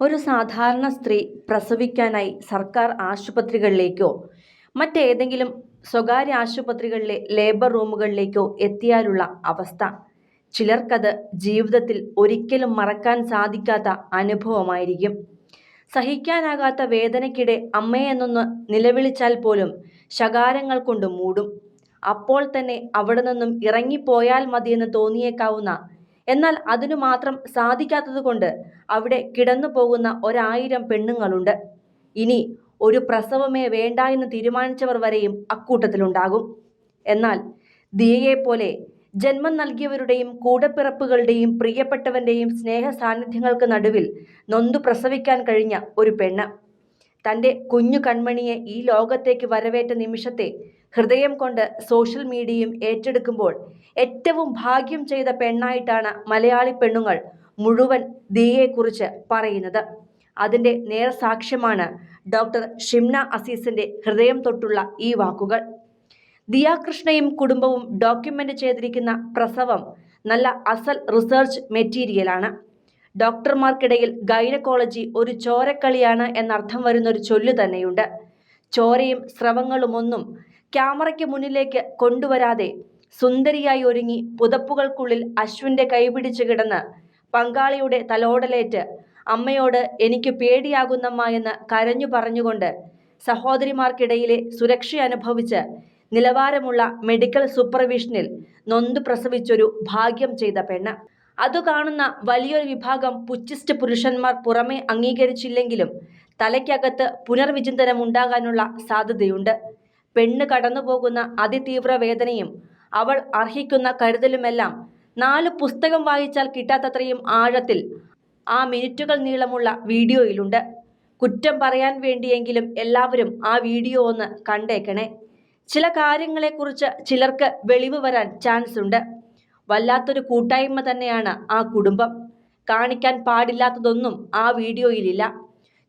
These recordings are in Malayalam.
ഒരു സാധാരണ സ്ത്രീ പ്രസവിക്കാനായി സർക്കാർ ആശുപത്രികളിലേക്കോ മറ്റേതെങ്കിലും സ്വകാര്യ ആശുപത്രികളിലെ ലേബർ റൂമുകളിലേക്കോ എത്തിയാലുള്ള അവസ്ഥ ചിലർക്കത് ജീവിതത്തിൽ ഒരിക്കലും മറക്കാൻ സാധിക്കാത്ത അനുഭവമായിരിക്കും. സഹിക്കാനാകാത്ത വേദനയ്ക്കിടെ അമ്മയെന്നൊന്ന് നിലവിളിച്ചാൽ പോലും ശകാരങ്ങൾ കൊണ്ട് മൂടും. അപ്പോൾ തന്നെ അവിടെ നിന്നും ഇറങ്ങിപ്പോയാൽ മതിയെന്ന് തോന്നിയേക്കാവുന്ന, എന്നാൽ അതിനു മാത്രം സാധിക്കാത്തതുകൊണ്ട് അവിടെ കിടന്നു പോകുന്ന 1000 പെണ്ണുങ്ങളുണ്ട്. ഇനി ഒരു പ്രസവമേ വേണ്ട എന്ന് തീരുമാനിച്ചവർ വരെയും അക്കൂട്ടത്തിലുണ്ടാകും. എന്നാൽ ദിയയെപ്പോലെ ജന്മം നൽകിയവരുടെയും കൂടപ്പിറപ്പുകളുടെയും പ്രിയപ്പെട്ടവന്റെയും സ്നേഹ സാന്നിധ്യങ്ങൾക്ക് നടുവിൽ നൊന്തു പ്രസവിക്കാൻ കഴിഞ്ഞ ഒരു പെണ്ണ് തൻ്റെ കുഞ്ഞു കൺമണിയെ ഈ ലോകത്തേക്ക് വരവേറ്റ നിമിഷത്തെ ഹൃദയം കൊണ്ട് സോഷ്യൽ മീഡിയയും ഏറ്റെടുക്കുമ്പോൾ ഏറ്റവും ഭാഗ്യം ചെയ്ത പെണ്ണായിട്ടാണ് മലയാളി പെണ്ണുങ്ങൾ മുഴുവൻ ദിയയെക്കുറിച്ച് പറയുന്നത്. അതിൻ്റെ നേർസാക്ഷ്യമാണ് ഡോക്ടർ ഷിംന അസീസിൻ്റെ ഹൃദയം തൊട്ടുള്ള ഈ വാക്കുകൾ. ദിയ കൃഷ്ണയും കുടുംബവും ഡോക്യുമെൻ്റ് ചെയ്തിരിക്കുന്ന പ്രസവം നല്ല അസൽ റിസർച്ച് മെറ്റീരിയലാണ്. ഡോക്ടർമാർക്കിടയിൽ ഗൈനക്കോളജി ഒരു ചോരക്കളിയാണ് എന്നർത്ഥം വരുന്നൊരു ചൊല്ലു തന്നെയുണ്ട്. ചോരയും സ്രവങ്ങളുമൊന്നും ക്യാമറയ്ക്ക് മുന്നിലേക്ക് കൊണ്ടുവരാതെ സുന്ദരിയായി ഒരുങ്ങി പുതപ്പുകൾക്കുള്ളിൽ അശ്വിൻ്റെ കൈപിടിച്ച് കിടന്ന് പങ്കാളിയുടെ തലോടലേറ്റ് അമ്മയോട് എനിക്ക് പേടിയാകുന്നമ്മ എന്ന് കരഞ്ഞു പറഞ്ഞുകൊണ്ട് സഹോദരിമാർക്കിടയിലെ സുരക്ഷ അനുഭവിച്ച് നിലവാരമുള്ള മെഡിക്കൽ സൂപ്പർവിഷനിൽ നൊന്തു പ്രസവിച്ചൊരു ഭാഗ്യം ചെയ്ത പെണ്ണ്. അതു കാണുന്ന വലിയൊരു വിഭാഗം പുച്ചിസ്റ്റ് പുരുഷന്മാർ പുറമെ അംഗീകരിച്ചില്ലെങ്കിലും തലയ്ക്കകത്ത് പുനർവിചിന്തനം ഉണ്ടാകാനുള്ള സാധ്യതയുണ്ട്. പെണ്ണ് കടന്നുപോകുന്ന അതിതീവ്ര വേദനയും അവൾ അർഹിക്കുന്ന കരുതലുമെല്ലാം 4 പുസ്തകം വായിച്ചാൽ കിട്ടാത്തത്രയും ആഴത്തിൽ ആ മിനിറ്റുകൾ നീളമുള്ള വീഡിയോയിലുണ്ട്. കുറ്റം പറയാൻ വേണ്ടിയെങ്കിലും എല്ലാവരും ആ വീഡിയോ ഒന്ന് കണ്ടേക്കണേ. ചില കാര്യങ്ങളെക്കുറിച്ച് ചിലർക്ക് വെളിവ് വരാൻ ചാൻസ് ഉണ്ട്. വല്ലാത്തൊരു കൂട്ടായ്മ തന്നെയാണ് ആ കുടുംബം. കാണിക്കാൻ പാടില്ലാത്തതൊന്നും ആ വീഡിയോയിലില്ല.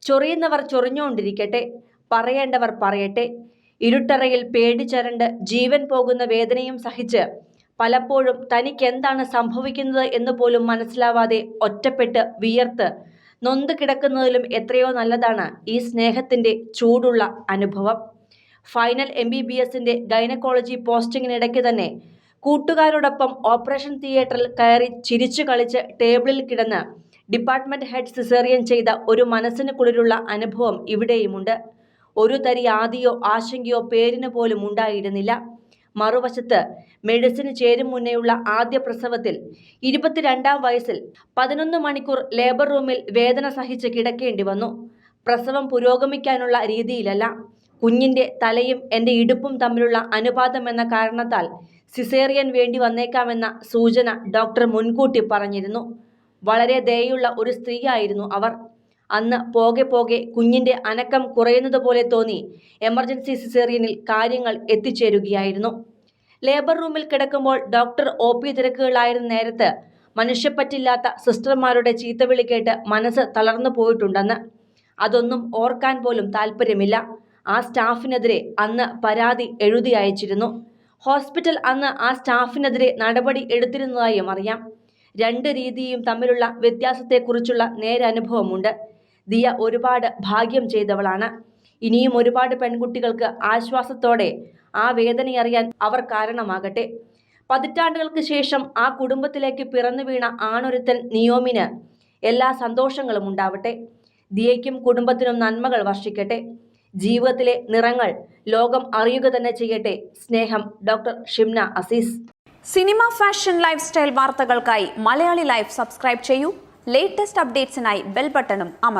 ചൊറിയുന്നവർ ചൊറിഞ്ഞുകൊണ്ടിരിക്കട്ടെ, പറയേണ്ടവർ പറയട്ടെ. ഇരുട്ടറയിൽ പേടിച്ചരണ്ട് ജീവൻ പോകുന്ന വേദനയും സഹിച്ച് പലപ്പോഴും തനിക്കെന്താണ് സംഭവിക്കുന്നത് എന്ന് പോലും മനസ്സിലാവാതെ ഒറ്റപ്പെട്ട് വിയർത്ത് നൊന്ത് കിടക്കുന്നതിലും എത്രയോ നല്ലതാണ് ഈ സ്നേഹത്തിൻ്റെ ചൂടുള്ള അനുഭവം. ഫൈനൽ MBBSൻ്റെ ഗൈനക്കോളജി പോസ്റ്റിങ്ങിനിടയ്ക്ക് തന്നെ കൂട്ടുകാരോടൊപ്പം ഓപ്പറേഷൻ തിയേറ്ററിൽ കയറി ചിരിച്ചു കളിച്ച് ടേബിളിൽ കിടന്ന് ഡിപ്പാർട്ട്മെൻറ്റ് ഹെഡ് സിസേറിയൻ ചെയ്ത ഒരു മനസ്സിന് കുളിരുള്ള അനുഭവം ഇവിടെയുമുണ്ട്. ഒരു തരി ആദിയോ ആശങ്കയോ പേരിന് പോലും ഉണ്ടായിരുന്നില്ല. മറുവശത്ത് മെഡിസിന് ചേരും മുന്നേയുള്ള ആദ്യ പ്രസവത്തിൽ 22ാം വയസ്സിൽ 11 മണിക്കൂർ ലേബർ റൂമിൽ വേദന സഹിച്ച് കിടക്കേണ്ടി വന്നു. പ്രസവം പുരോഗമിക്കാനുള്ള രീതിയിലല്ല, കുഞ്ഞിൻ്റെ തലയും എൻ്റെ ഇടുപ്പും തമ്മിലുള്ള അനുപാതമെന്ന കാരണത്താൽ സിസേറിയൻ വേണ്ടി വന്നേക്കാമെന്ന സൂചന ഡോക്ടർ മുൻകൂട്ടി പറഞ്ഞിരുന്നു. വളരെ ദയുള്ള ഒരു സ്ത്രീയായിരുന്നു അവർ. അന്ന് പോകെ പോകെ കുഞ്ഞിൻ്റെ അനക്കം കുറയുന്നത് പോലെ തോന്നി എമർജൻസി സിസേറിയനിൽ കാര്യങ്ങൾ എത്തിച്ചേരുകയായിരുന്നു. ലേബർ റൂമിൽ കിടക്കുമ്പോൾ ഡോക്ടർ OP തിരക്കുകളായിരുന്ന നേരത്ത് മനുഷ്യപ്പറ്റില്ലാത്ത സിസ്റ്റർമാരുടെ ചീത്തവിളി കേട്ട് മനസ്സ് തളർന്നു പോയിട്ടുണ്ടെന്ന്. അതൊന്നും ഓർക്കാൻ പോലും താല്പര്യമില്ല. ആ സ്റ്റാഫിനെതിരെ അന്ന് പരാതി എഴുതി അയച്ചിരുന്നു. ഹോസ്പിറ്റൽ അന്ന് ആ സ്റ്റാഫിനെതിരെ നടപടി എടുത്തിരുന്നതായും അറിയാം. 2 രീതിയും തമ്മിലുള്ള വ്യത്യാസത്തെക്കുറിച്ചുള്ള നേരനുഭവമുണ്ട്. ദിയ ഒരുപാട് ഭാഗ്യം ചെയ്തവളാണ്. ഇനിയും ഒരുപാട് പെൺകുട്ടികൾക്ക് ആശ്വാസത്തോടെ ആ വേദനയറിയാൻ അവർ കാരണമാകട്ടെ. പതിറ്റാണ്ടുകൾക്ക് ശേഷം ആ കുടുംബത്തിലേക്ക് പിറന്നു വീണ ആണൊരുത്തൻ നിയോമിന് എല്ലാ സന്തോഷങ്ങളും ഉണ്ടാവട്ടെ. ദിയയ്ക്കും കുടുംബത്തിനും നന്മകൾ വർഷിക്കട്ടെ. ജീവിതത്തിലെ നിറങ്ങൾ ലോകം അറിയുക തന്നെ ചെയ്യട്ടെ. സ്നേഹം, doctor Shimna Azeez. Cinema, fashion, life style വാർത്തകൾക്കായി മലയാളി ലൈഫ് സബ്സ്ക്രൈബ് ചെയ്യൂ. ലേറ്റസ്റ്റ് അപ്ഡേറ്റ്സിനായി ബെൽ ബട്ടണും അമർത്തുക.